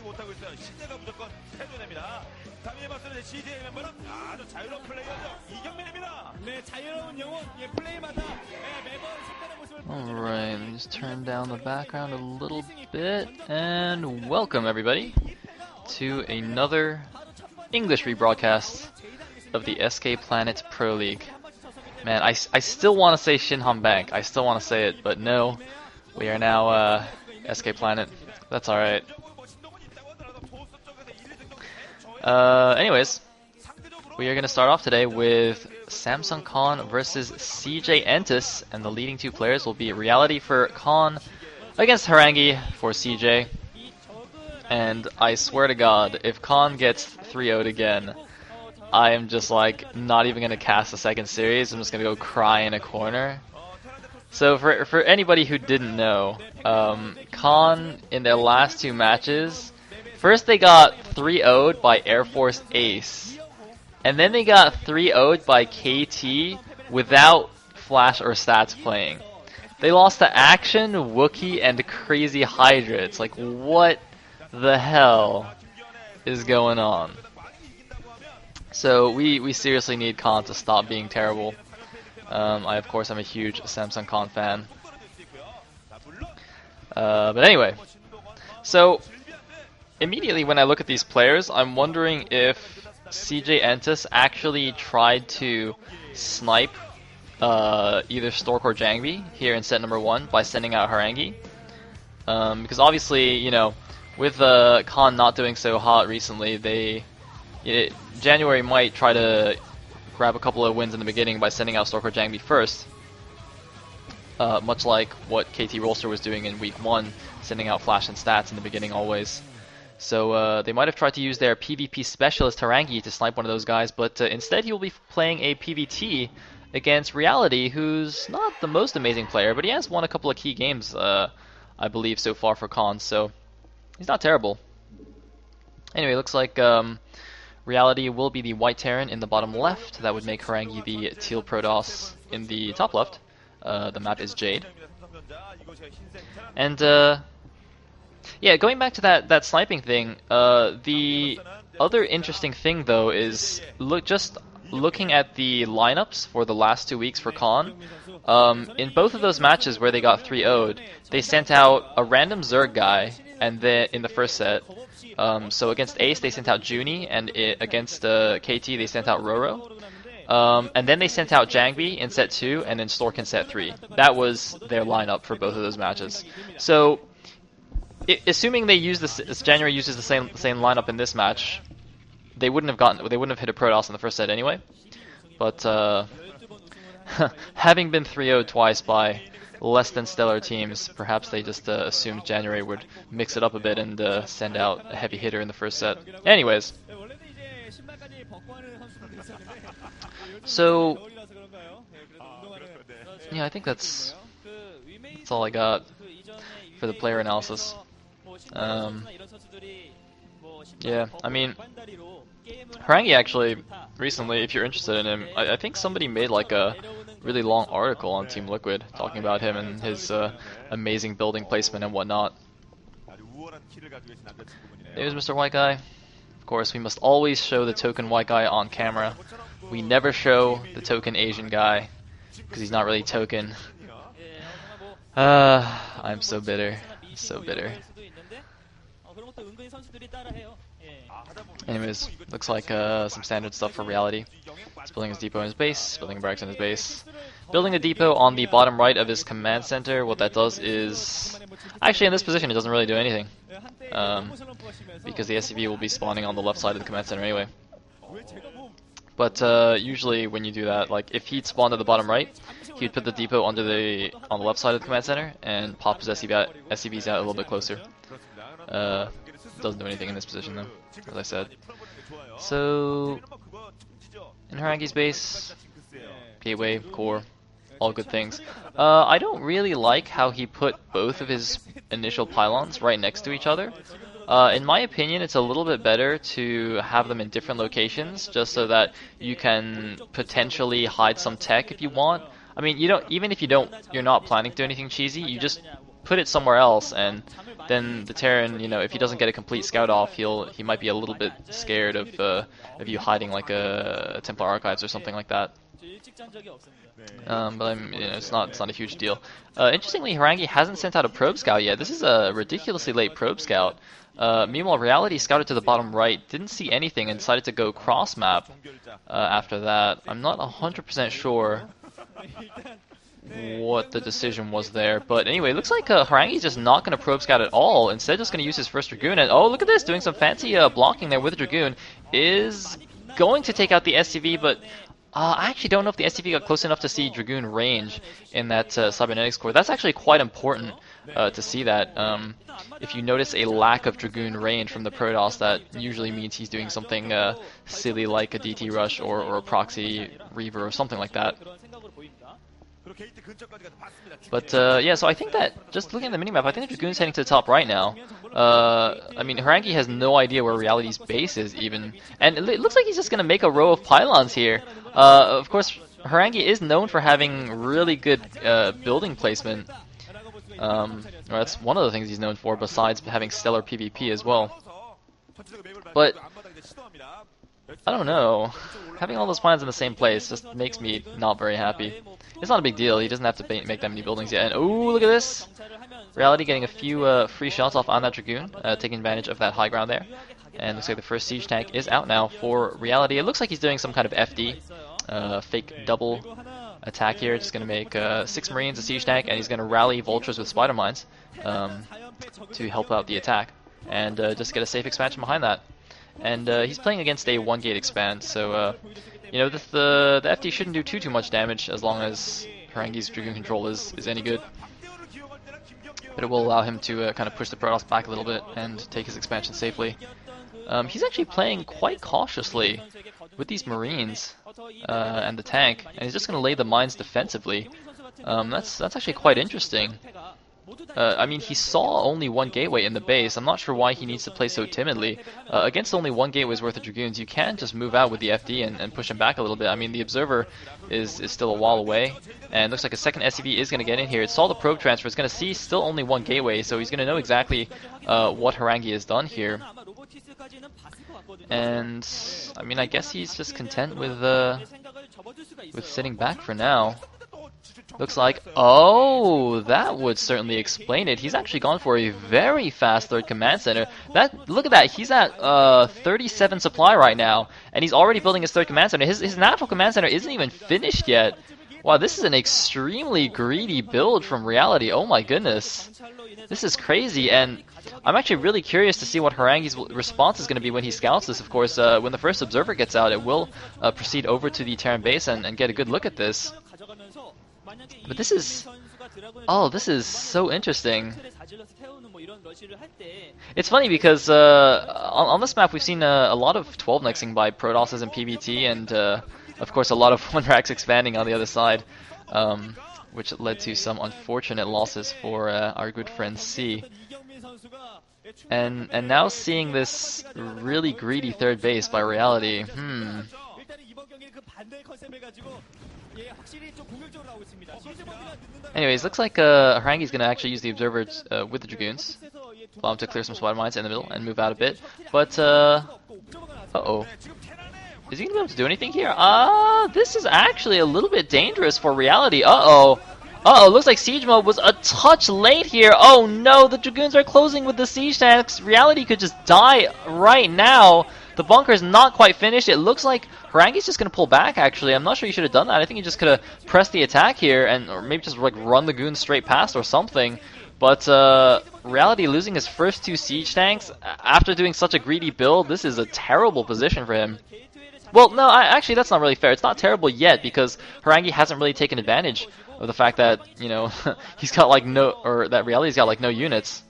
못하고 있어요. 신뢰가 무조건 해줘냅니다. 다음에 맞서는 CJ 멤버는 아주 자유로운 플레이어죠. 이경민입니다. 네, 자유로운 영혼, 플레이마다 매번 색다른 모습을 Alright, let me just turn down the background a little bit, and welcome everybody to another English rebroadcast of the SK Planet Pro League. Man, I still want to say Shinhan Bank, I still want to say it, but no, we are now SK Planet. That's alright. Anyways, we are going to start off today with Samsung Khan versus CJ Entus, and the leading two players will be Reality for Khan against Horang2 for CJ. And I swear to God, if Khan gets 3-0'd again, I am just like not even going to cast a second series. I'm just going to go cry in a corner. So for anybody who didn't know, Khan in their last two matches, first they got 3-0'd by Air Force Ace, and then they got 3-0'd by KT without Flash or Stats playing. They lost to Action, Wookie, and Crazy Hydra. It's like, what the hell is going on? So we seriously need Khan to stop being terrible. I of course am a huge Samsung Khan fan. But anyway, so immediately when I look at these players, I'm wondering if CJ Entus actually tried to snipe either Stork or Jangbi here in set number 1 by sending out Horang2. Because obviously, you know, with Khan not doing so hot recently, January might try to grab a couple of wins in the beginning by sending out Stork or Jangbi first. Much like what KT Rolster was doing in week 1, sending out Flash and Stats in the beginning always. So they might have tried to use their PvP specialist Horang2 to snipe one of those guys, but instead he will be playing a PvT against Reality, who's not the most amazing player, but he has won a couple of key games, I believe, so far for Khan, so he's not terrible. Anyway, looks like Reality will be the white Terran in the bottom left. That would make Horang2 the teal Protoss in the top left. The map is Jade. And yeah, going back to that sniping thing, the other interesting thing though is looking at the lineups for the last 2 weeks for Khan. In both of those matches where they got 3-0'd, they sent out a random Zerg guy, and then in the first set. So against Ace they sent out Junie, and against KT they sent out Roro. And then they sent out Jangbi in set 2, and then Stork in set 3. That was their lineup for both of those matches. So, assuming they use January uses the same lineup in this match, they wouldn't have hit a Protoss in the first set anyway. But having been 3-0'd twice by less than stellar teams, perhaps they just assumed January would mix it up a bit and send out a heavy hitter in the first set. Anyways, so yeah, I think that's all I got for the player analysis. Yeah, I mean, Horang2 actually, recently, if you're interested in him, I think somebody made like a really long article on Team Liquid talking about him and his amazing building placement and whatnot. There's Mr. White Guy. Of course, we must always show the token white guy on camera. We never show the token Asian guy, because he's not really token. I'm so bitter. So bitter. Anyways, looks like some standard stuff for Reality. He's building his depot in his base, building barracks in his base. Building a depot on the bottom right of his command center, what that does is... Actually, in this position, it doesn't really do anything. Because the SCV will be spawning on the left side of the command center anyway. But usually when you do that, like if he'd spawned at the bottom right, he'd put the depot on the left side of the command center and pop his SCVs out a little bit closer. Doesn't do anything in this position though, as I said. So, in Horang2's base, gateway, core, all good things. I don't really like how he put both of his initial pylons right next to each other. In my opinion, it's a little bit better to have them in different locations, just so that you can potentially hide some tech if you want. I mean, even if you're not planning to do anything cheesy, you just put it somewhere else, and then the Terran, you know, if he doesn't get a complete scout off, he might be a little bit scared of you hiding like a Templar Archives or something like that. But you know, it's not a huge deal. Interestingly, Horang2 hasn't sent out a probe scout yet. This is a ridiculously late probe scout. Meanwhile, Reality scouted to the bottom right, didn't see anything, and decided to go cross map after that. I'm not 100% sure what the decision was there, but anyway, it looks like Horang2 is just not going to probe scout at all. Instead, just going to use his first Dragoon, and oh, look at this, doing some fancy blocking there with the Dragoon. Is going to take out the SCV, but I actually don't know if the SCV got close enough to see Dragoon range in that cybernetics core. That's actually quite important to see that. If you notice a lack of Dragoon range from the Protoss, that usually means he's doing something silly like a DT rush or a proxy Reaver or something like that. But yeah, so I think that, just looking at the minimap, I think the Dragoon's heading to the top right now. I mean, Horang2 has no idea where Reality's base is even, and it looks like he's just going to make a row of pylons here. Of course, Horang2 is known for having really good building placement. Well, that's one of the things he's known for, besides having stellar PvP as well. But I don't know, having all those pylons in the same place just makes me not very happy. It's not a big deal, he doesn't have to make that many buildings yet. And ooh, look at this! Reality getting a few free shots off on that Dragoon, taking advantage of that high ground there. And looks like the first siege tank is out now for Reality. It looks like he's doing some kind of FD, fake double attack here. Just going to make 6 Marines, a siege tank, and he's going to rally Vultures with Spider Mines to help out the attack. And just get a safe expansion behind that. And he's playing against a 1-gate expand, so you know, the FD shouldn't do too much damage as long as Horang2's Dragoon control is any good. But it will allow him to kind of push the Protoss back a little bit and take his expansion safely. He's actually playing quite cautiously with these Marines and the tank, and he's just going to lay the mines defensively. That's actually quite interesting. I mean, he saw only 1 gateway in the base. I'm not sure why he needs to play so timidly. Against only 1 gateway's worth of Dragoons, you can just move out with the FD and push him back a little bit. I mean, the Observer is still a wall away, and looks like a second SCV is going to get in here. It saw the probe transfer. It's going to see still only 1 gateway, so he's going to know exactly what Horang2 has done here. And, I mean, I guess he's just content with sitting back for now. Looks like, oh, that would certainly explain it. He's actually gone for a very fast third command center. Look at that, he's at 37 supply right now, and he's already building his third command center. His natural command center isn't even finished yet. Wow, this is an extremely greedy build from Reality. Oh my goodness. This is crazy, and I'm actually really curious to see what Horang2's response is going to be when he scouts this. Of course, when the first Observer gets out, it will proceed over to the Terran base and get a good look at this. But this is... oh, this is so interesting. It's funny because on this map we've seen a lot of 12 nexing by Protosses and PvT, and of course a lot of 1-racks expanding on the other side, which led to some unfortunate losses for our good friend C. And now seeing this really greedy third base by Reality, Anyways, looks like Horang2's going to actually use the Observers with the Dragoons. Allow him to clear some Spider Mines in the middle and move out a bit. But, uh-oh. Is he going to be able to do anything here? This is actually a little bit dangerous for Reality. Uh-oh. Uh-oh, looks like Siege Mode was a touch late here. Oh no, the Dragoons are closing with the Siege tanks. Reality could just die right now. The bunker is not quite finished. It looks like Horang2's just going to pull back, actually. I'm not sure he should have done that. I think he just could have pressed the attack here and or maybe just like run the goons straight past or something. But Reality losing his first 2 siege tanks after doing such a greedy build, this is a terrible position for him. Well, no, actually that's not really fair. It's not terrible yet because Horang2 hasn't really taken advantage of the fact that, you know, he's got like that Reality's got like no units.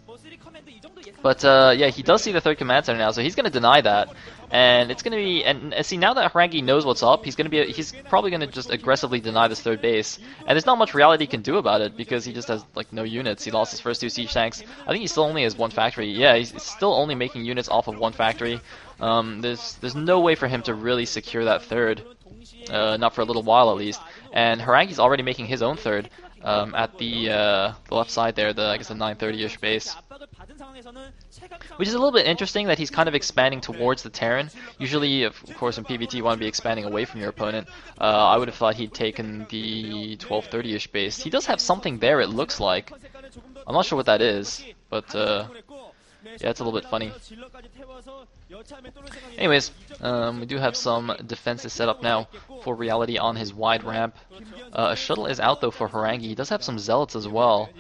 But yeah, he does see the third command center now, so he's going to deny that. And it's going to be, and see, now that Horang2 knows what's up, he's probably going to just aggressively deny this third base. And there's not much Reality can do about it because he just has like no units. He lost his first 2 siege tanks. I think he still only has 1 factory. Yeah, he's still only making units off of 1 factory. There's no way for him to really secure that third, not for a little while at least. And Horang2's already making his own third at the left side there, I guess the 930-ish base. Which is a little bit interesting that he's kind of expanding towards the Terran. Usually, of course, in PvT you want to be expanding away from your opponent. I would have thought he'd taken the 1230-ish base. He does have something there, it looks like. I'm not sure what that is, but yeah, it's a little bit funny. Anyways, we do have some defenses set up now for Reality on his wide ramp. A shuttle is out though for Horang2. He does have some zealots as well.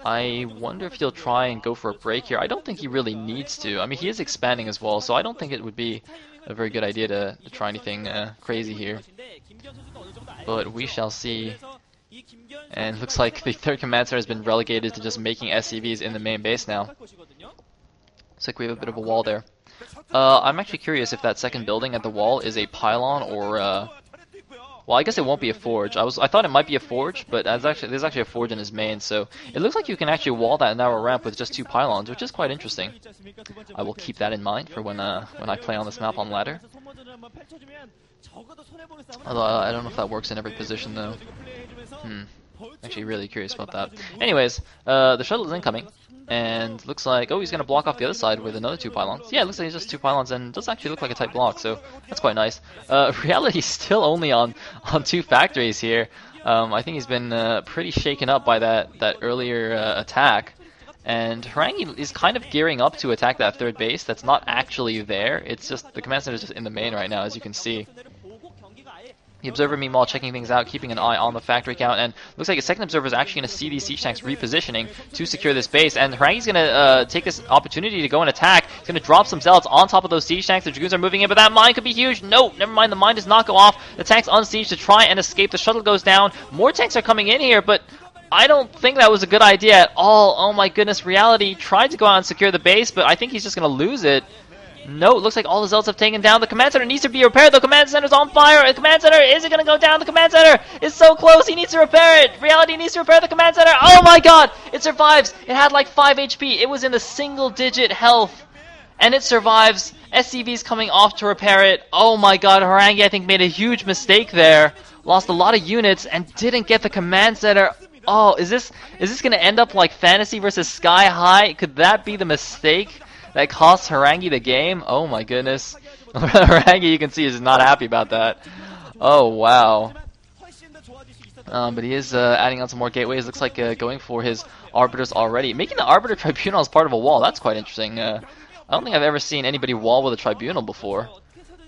I wonder if he'll try and go for a break here. I don't think he really needs to. I mean, he is expanding as well, so I don't think it would be a very good idea to try anything crazy here. But we shall see. And it looks like the third command center has been relegated to just making SCVs in the main base now. Looks like we have a bit of a wall there. I'm actually curious if that second building at the wall is a pylon or well, I guess it won't be a forge. I thought it might be a forge, but there's actually a forge in his main, so it looks like you can actually wall that narrow ramp with just 2 pylons, which is quite interesting. I will keep that in mind for when I play on this map on ladder. Although I don't know if that works in every position though. Actually really curious about that. Anyways, the shuttle is incoming. And looks like, oh, he's going to block off the other side with another 2 pylons. Yeah, it looks like it's just 2 pylons, and does actually look like a tight block, so that's quite nice. Reality's still only on 2 factories here. I think he's been pretty shaken up by that earlier attack. And Horang2 is kind of gearing up to attack that third base that's not actually there. It's just, the command center is just in the main right now, as you can see. The observer, meanwhile, checking things out, keeping an eye on the factory count, and looks like a second observer is actually going to see these siege tanks repositioning to secure this base, and Horang2's going to take this opportunity to go and attack. He's going to drop some zealots on top of those siege tanks. The dragoons are moving in, but that mine could be huge. No, never mind, the mine does not go off. The tank's unsieged to try and escape. The shuttle goes down. More tanks are coming in here, but I don't think that was a good idea at all. Oh my goodness, Reality tried to go out and secure the base, but I think he's just going to lose it. No, it looks like all the zealots have taken down. The command center needs to be repaired. The command center's on fire. The command center, is it going to go down? The command center is so close. He needs to repair it. Reality needs to repair the command center. Oh my god, it survives. It had like 5 HP. It was in the single-digit health, and it survives. SCV's coming off to repair it. Oh my god, Horang2, I think, made a huge mistake there. Lost a lot of units and didn't get the command center. Oh, is this going to end up like Fantasy versus Sky High? Could that be the mistake that cost Horang2 the game? Oh my goodness. Horang2, you can see, is not happy about that. Oh wow. But he is adding on some more gateways. Looks like going for his arbiters already. Making the arbiter tribunal as part of a wall. That's quite interesting. I don't think I've ever seen anybody wall with a tribunal before.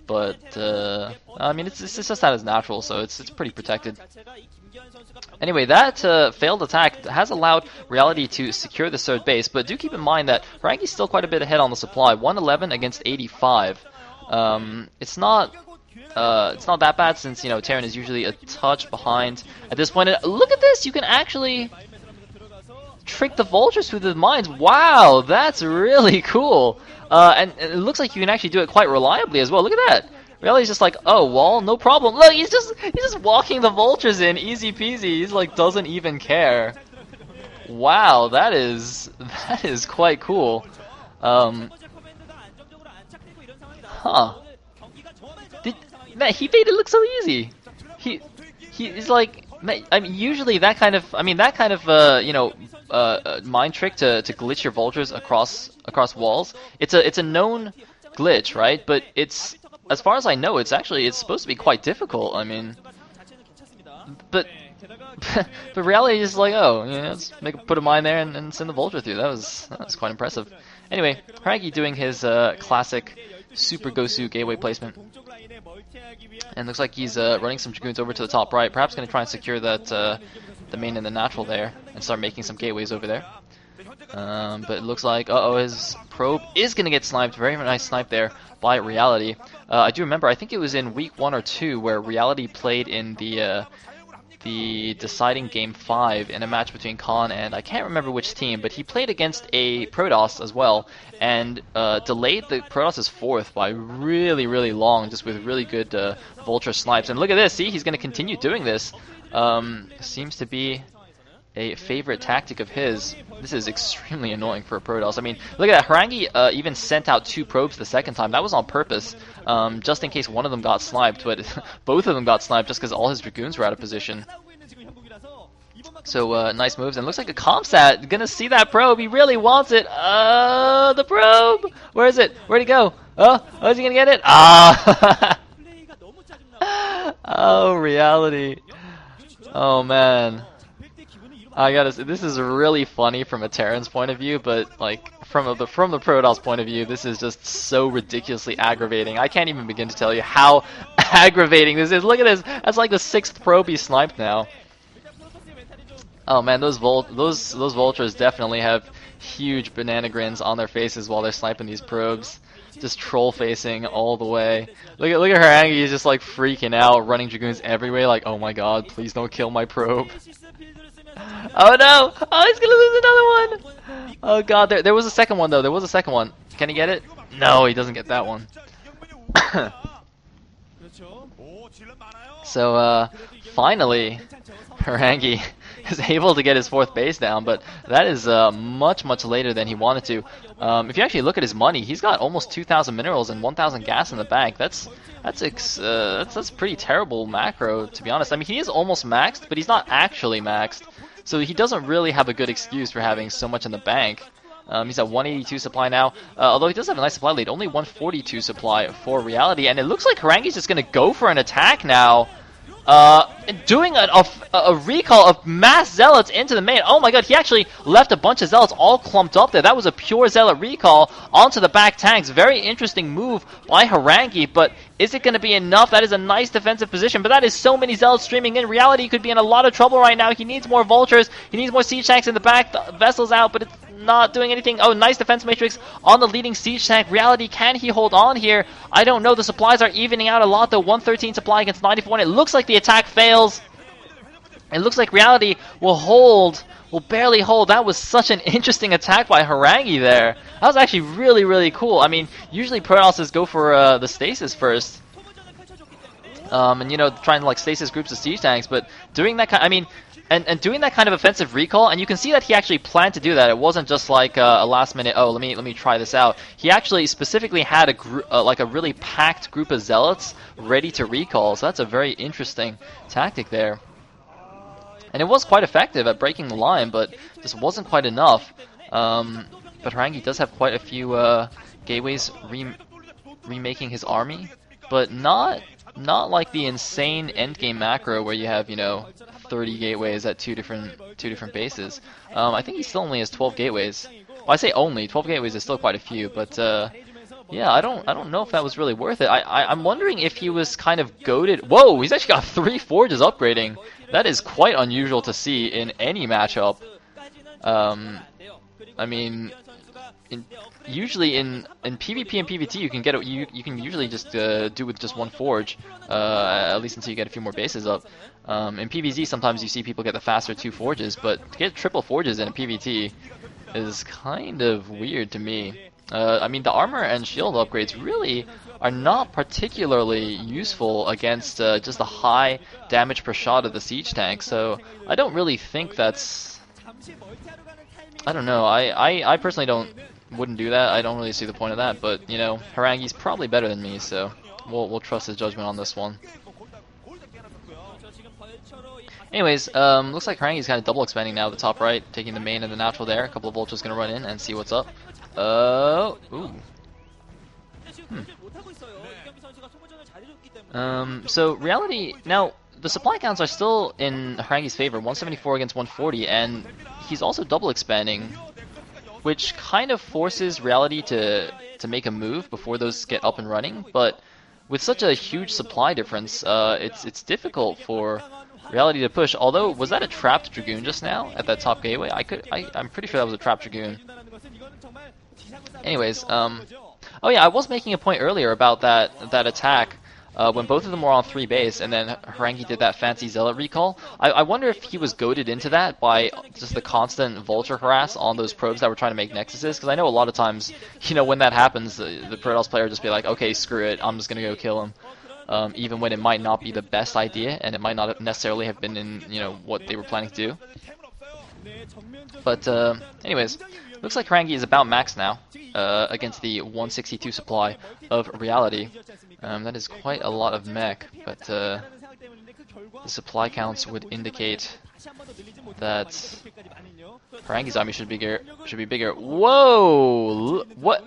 But I mean, it's just not as natural, so it's pretty protected. Anyway, that failed attack has allowed Reality to secure the third base, but do keep in mind that Horang2's still quite a bit ahead on the supply. 111 against 85. It's not that bad since, you know, Terran is usually a touch behind at this point. And look at this! You can actually trick the vultures through the mines. Wow, that's really cool. And it looks like you can actually do it quite reliably as well. Look at that. Reality's just like, oh, wall, no problem. Look, he's just walking the vultures in, easy peasy. He's like, doesn't even care. Wow, that is quite cool. Huh. Man, he made it look so easy. He's like, I mean, usually that kind of you know, mind trick to glitch your vultures across walls. It's a known glitch, right? But it's, as far as I know, it's supposed to be quite difficult. I mean, but Reality is like, oh, you know, let's put a mine there and send the vulture through. That was quite impressive. Anyway, Horang2 doing his classic Super Gosu gateway placement, and looks like he's running some dragoons over to the top right. Perhaps going to try and secure that the main and the natural there, and start making some gateways over there. But it looks like, his probe is going to get sniped. Very nice snipe there by Reality. I do remember, I think it was in week 1 or 2 where Reality played in the deciding game 5 in a match between Khan and I can't remember which team, but he played against a Protoss as well, and delayed the Protoss' fourth by really, really long, just with really good vulture snipes. And look at this, see, he's going to continue doing this. Seems to be a favorite tactic of his. This is extremely annoying for a Protoss. I mean, look at that. Horang2 even sent out 2 probes the second time. That was on purpose, just in case one of them got sniped, but both of them got sniped just because all his dragoons were out of position. So nice moves, and looks like a Comsat gonna see that probe. He really wants it. The probe. Where is it? Where'd he go? Oh, is he gonna get it? Ah. Oh, reality. Oh man. I gotta say, this is really funny from a Terran's point of view, but like from the Protoss point of view, this is just so ridiculously aggravating. I can't even begin to tell you how aggravating this is. Look at this. That's like the 6th probe he sniped now. Oh man, those vultures definitely have huge banana grins on their faces while they're sniping these probes. Just troll facing all the way. Look at Horang2, he's just like freaking out, running Dragoons everywhere, like, oh my god, please don't kill my probe. Oh no! Oh, he's gonna lose another one! Oh god, there was a second one though, there was a second one. Can he get it? No, he doesn't get that one. So, finally, Horang2 is able to get his 4th base down, but that is much later than he wanted to. If you actually look at his money, he's got almost 2,000 minerals and 1,000 gas in the bank. That's pretty terrible macro, to be honest. I mean, he is almost maxed, but he's not actually maxed, so he doesn't really have a good excuse for having so much in the bank. He's at 182 supply now, although he does have a nice supply lead, only 142 supply for reality, and it looks like Horang2's just going to go for an attack now. Doing a recall of mass zealots into the main. Oh my god, he actually left a bunch of zealots all clumped up there. That was a pure zealot recall onto the back tanks. Very interesting move by Horang2, but is it going to be enough? That is a nice defensive position, but that is so many zealots streaming in. Reality could be in a lot of trouble right now. He needs more vultures. He needs more siege tanks in the back. The vessel's out, but it's not doing anything. Oh, nice defense matrix on the leading siege tank. Reality, can he hold on here? I don't know. The supplies are evening out a lot though. 113 supply against 94. It looks like the attack fails. It looks like Reality will barely hold. That was such an interesting attack by Horang2 there. That was actually really cool. I mean, usually Protosses go for the stasis first. And you know, trying to like stasis groups of siege tanks, but doing that kind, I mean, and doing that kind of offensive recall, and you can see that he actually planned to do that. It wasn't just like a last minute, oh, let me try this out. He actually specifically had a like a really packed group of zealots ready to recall. So that's a very interesting tactic there. And it was quite effective at breaking the line, but just wasn't quite enough. But Horang2 does have quite a few gateways remaking his army, but not like the insane endgame macro where you have, you know, 30 gateways at two different bases. I think he still only has 12 gateways. Well, I say only 12 gateways is still quite a few, but yeah, I don't know if that was really worth it. I'm wondering if he was kind of goated. Whoa, he's actually got 3 forges upgrading. That is quite unusual to see in any matchup. I mean, usually in PvP and PvT you can get it. You can usually just do with just 1 forge, at least until you get a few more bases up. In PvZ sometimes you see people get the faster 2 forges, but to get triple forges in a PvT is kind of weird to me. I mean, the armor and shield upgrades really are not particularly useful against just the high damage per shot of the siege tank, so I don't really think that's... I don't know, I personally wouldn't do that. I don't really see the point of that, but, you know, Horang2's probably better than me, so we'll trust his judgment on this one. Anyways, looks like Horang2's kind of double expanding now at the top right, taking the main and the natural there. A couple of vultures gonna run in and see what's up. Ooh. So reality now, the supply counts are still in Horang2's favor, 174 against 140, and he's also double expanding, which kind of forces reality to make a move before those get up and running. But with such a huge supply difference, it's difficult for reality to push. Although, was that a trapped Dragoon just now at that top gateway? I'm pretty sure that was a trapped Dragoon. Anyways, oh yeah, I was making a point earlier about that attack when both of them were on 3 base, and then Horang2 did that fancy zealot recall. I wonder if he was goaded into that by just the constant vulture harass on those probes that were trying to make nexuses, because I know a lot of times, you know, when that happens, the Protoss player just be like, okay, screw it, I'm just gonna go kill him. Even when it might not be the best idea, and it might not necessarily have been in, you know, what they were planning to do. But anyways, looks like Horang2 is about max now against the 162 supply of reality. That is quite a lot of mech, but the supply counts would indicate that Harangi's army should be bigger. Whoa! What?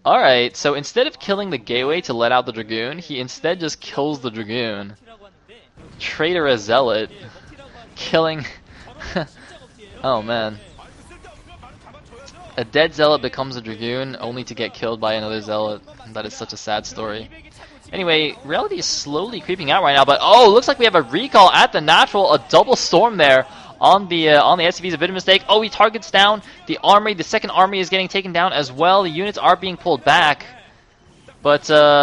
Alright, so instead of killing the gateway to let out the Dragoon, he instead just kills the Dragoon. Traitorous Zealot. Killing... Oh man. A dead Zealot becomes a Dragoon, only to get killed by another Zealot. That is such a sad story. Anyway, Reality is slowly creeping out right now, but oh, looks like we have a recall at the natural, a double storm there on the SCVs, a bit of a mistake. Oh, he targets down the armory. The second army is getting taken down as well. The units are being pulled back, but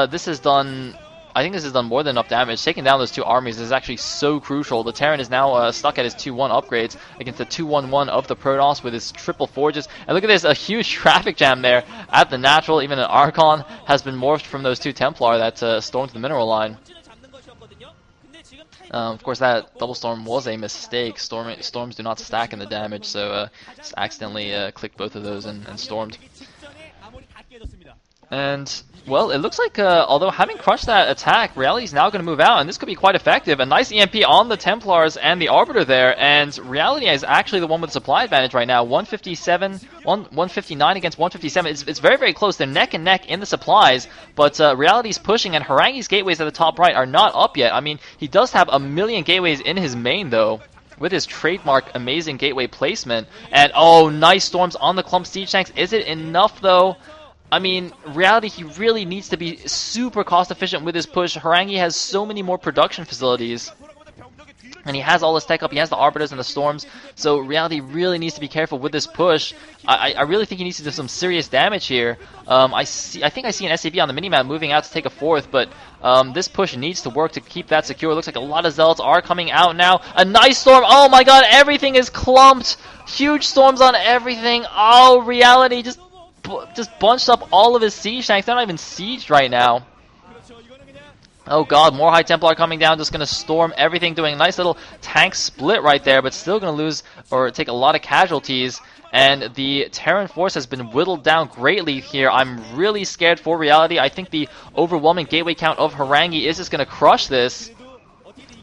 this has done, I think this has done more than enough damage. Taking down those two armies is actually so crucial. The Terran is now stuck at his 2-1 upgrades against the 2-1-1 of the Protoss with his triple forges. And look at this, a huge traffic jam there at the natural. Even an Archon has been morphed from those two Templar that stormed the mineral line. Of course, that double storm was a mistake. Storms do not stack in the damage, so just accidentally clicked both of those and stormed. And, well, it looks like, although having crushed that attack, Reality's now going to move out, and this could be quite effective. A nice EMP on the Templars and the Arbiter there, and Reality is actually the one with the supply advantage right now. 159 against 157. It's very, very close. They're neck and neck in the supplies, but Reality's pushing, and Harangi's gateways at the top right are not up yet. I mean, he does have 1,000,000 gateways in his main, though, with his trademark amazing gateway placement. And, oh, nice storms on the clump siege tanks. Is it enough, though? I mean, Reality, he really needs to be super cost efficient with his push. Harangi has so many more production facilities, and he has all his tech up. He has the Arbiters and the Storms, so Reality really needs to be careful with this push. I really think he needs to do some serious damage here. I think I see an SCV on the minimap moving out to take a fourth, but this push needs to work to keep that secure. It looks like a lot of Zealots are coming out now. A nice storm. Oh my god, everything is clumped. Huge storms on everything. Oh, Reality just bunched up all of his siege tanks. They're not even sieged right now. Oh god, more High Templar coming down, just going to storm everything, doing a nice little tank split right there, but still going to lose or take a lot of casualties. And the Terran force has been whittled down greatly here. I'm really scared for Reality. I think the overwhelming gateway count of Harangi is just going to crush this.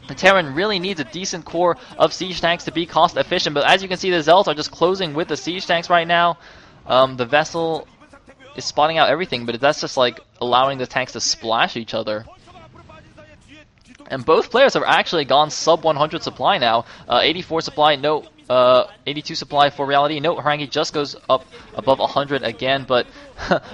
The Terran really needs a decent core of siege tanks to be cost efficient, but as you can see, the Zealots are just closing with the siege tanks right now. The vessel is spotting out everything, but that's just like allowing the tanks to splash each other. And both players have actually gone sub 100 supply now. 84 supply, no, 82 supply for Reality. No, Harangi just goes up above 100 again, but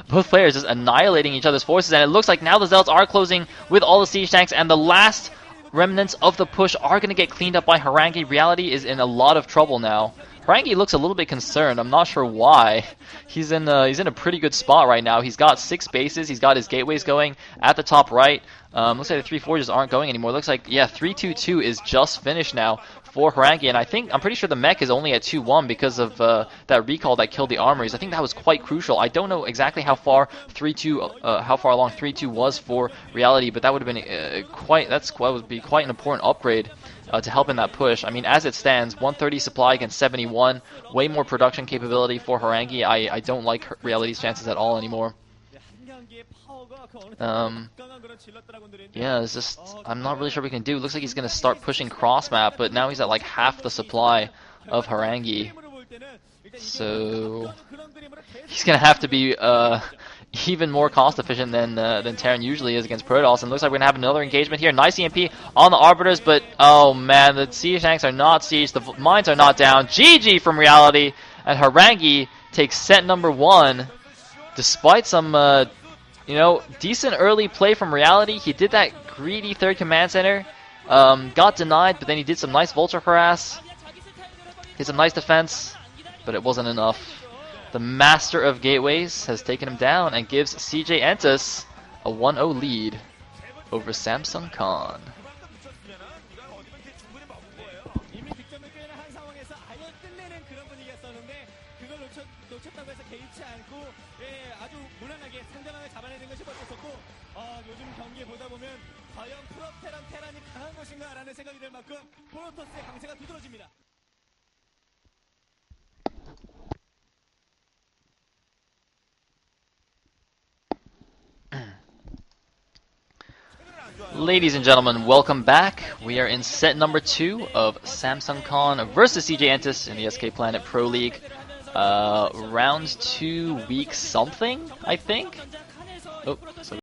both players just annihilating each other's forces, and it looks like now the Zealots are closing with all the siege tanks, and the last remnants of the push are going to get cleaned up by Harangi. Reality is in a lot of trouble now. Harangi looks a little bit concerned. I'm not sure why. He's in a pretty good spot right now. He's got 6 bases. He's got his gateways going at the top right. Looks like the 3 forges aren't going anymore. Looks like, yeah, 3-2-2 is just finished now for Harangi, and I'm pretty sure the mech is only at 2-1 because of that recall that killed the armories. I think that was quite crucial. I don't know exactly how far along 3-2 was for Reality, but that would have been that would be quite an important upgrade to help in that push. I mean, as it stands, 130 supply against 71, way more production capability for Harangi. I don't like Reality's chances at all anymore. Yeah, it's just, I'm not really sure what we can do. It looks like he's going to start pushing cross map, but now he's at like half the supply of Harangi. So he's going to have to be even more cost efficient than Terran usually is against Protoss. And looks like we're going to have another engagement here. Nice EMP on the Arbiters, but oh man, the siege tanks are not sieged, the mines are not down. GG from Reality, and Harangi takes set number 1 despite some decent early play from Reality. He did that greedy 3rd command center, got denied, but then he did some nice vulture harass, did some nice defense, but it wasn't enough. The Master of Gateways has taken him down and gives CJ Entus a 1-0 lead over Samsung Khan. Ladies and gentlemen, welcome back. We are in set number 2 of Samsung Con versus CJ Entus in the SK Planet Pro League. Round 2, week something, I think. Oh, so